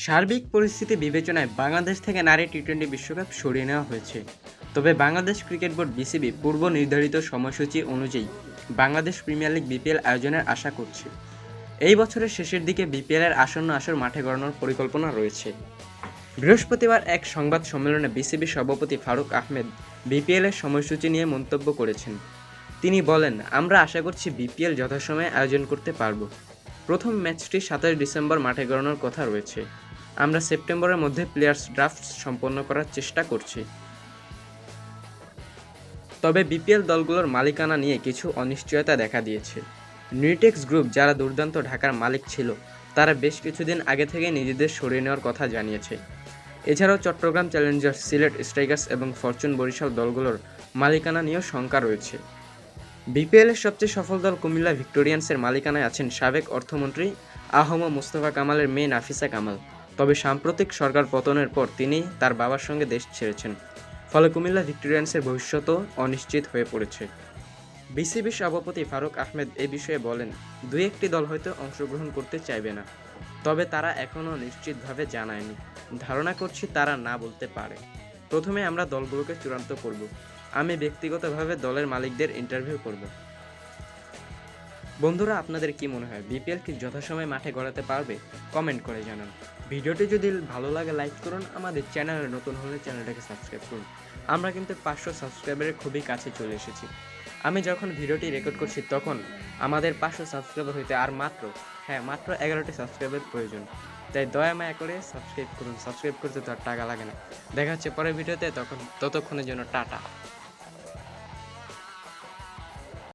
সার্বিক পরিস্থিতি বিবেচনায় বাংলাদেশ থেকে নারী টি-20 বিশ্বকাপ সরিয়ে নেওয়া হয়েছে। তবে বাংলাদেশ ক্রিকেট বোর্ড বিসিবি পূর্ব নির্ধারিত সময়সূচি অনুযায়ী বাংলাদেশ প্রিমিয়ার লিগ বিপিএল আয়োজনের আশা করছে। এই বছরের শেষের দিকে বিপিএলের আসন্ন আসর মাঠে গড়ানোর পরিকল্পনা রয়েছে। বৃহস্পতিবার এক সংবাদ সম্মেলনে বিসিবি সভাপতি ফারুক আহমেদ বিপিএলের সময়সূচি নিয়ে মন্তব্য করেছেন। তিনি বলেন, আমরা আশা করছি বিপিএল যথাসময়ে আয়োজন করতে পারব। প্রথম ম্যাচটি 27 ডিসেম্বর মাঠে গড়ানোর কথা রয়েছে। আমরা সেপ্টেম্বরের মধ্যে প্লেয়ার্স ড্রাফট সম্পন্ন করার চেষ্টা করছি। তবে বিপিএল দলগুলোর মালিকানা নিয়ে কিছু অনিশ্চয়তা দেখা দিয়েছে। নিউটেক্স গ্রুপ, যারা দুর্দান্ত ঢাকার মালিক ছিল, তারা বেশ কিছুদিন আগে থেকে নিজেদের সরিয়ে নেওয়ার কথা জানিয়েছে। এছাড়াও চট্টগ্রাম চ্যালেঞ্জার্স, সিলেট স্ট্রাইকার্স এবং ফরচুন বরিশাল দলগুলোর মালিকানা নিয়েও শঙ্কা রয়েছে। বিপিএলের সবচেয়ে সফল দল কুমিল্লা ভিক্টোরিয়ান্সের মালিকানায় আছেন সাবেক অর্থমন্ত্রী আহম মোস্তফা কামালের মেয়ে নাফিসা কামাল। তবে সাম্প্রতিক সরকার পতনের পর তিনি তার বাবার সঙ্গে দেশ ছেড়েছেন। ফলে কুমিল্লা ভিক্টোরিয়ান্সের ভবিষ্যতও অনিশ্চিত হয়ে পড়েছে। বিসিবি সভাপতি ফারুক আহমেদ এ বিষয়ে বলেন, দুই একটি দল হয়তো অংশগ্রহণ করতে চাইবে না, তবে তারা এখনও নিশ্চিতভাবে জানায়নি। ধারণা করছি তারা না বলতে পারে। প্রথমে আমরা দলগুলোকে চূড়ান্ত করব। আমি ব্যক্তিগতভাবে দলের মালিকদের ইন্টারভিউ করব। বন্ধুরা, আপনাদের কি মনে হয় বিপিএল কি যথাসময়ে মাঠে গড়াতে পারবে? কমেন্ট করে জানান। ভিডিওটি যদি ভালো লাগে লাইক করুন। আমাদের চ্যানেলে নতুন হলে চ্যানেলটাকে সাবস্ক্রাইব করুন। আমরা কিন্তু 500 সাবস্ক্রাইবারের খুবই কাছে চলে এসেছি। আমি যখন ভিডিওটি রেকর্ড করছি তখন আমাদের 500 সাবস্ক্রাইবার হইতে আর মাত্র 11টি সাবস্ক্রাইবের প্রয়োজন। তাই দয়া মায়া করে সাবস্ক্রাইব করুন। সাবস্ক্রাইব করতে তো আর টাকা লাগে না। দেখা হচ্ছে পরের ভিডিওতে, ততক্ষণের জন্য টাটা।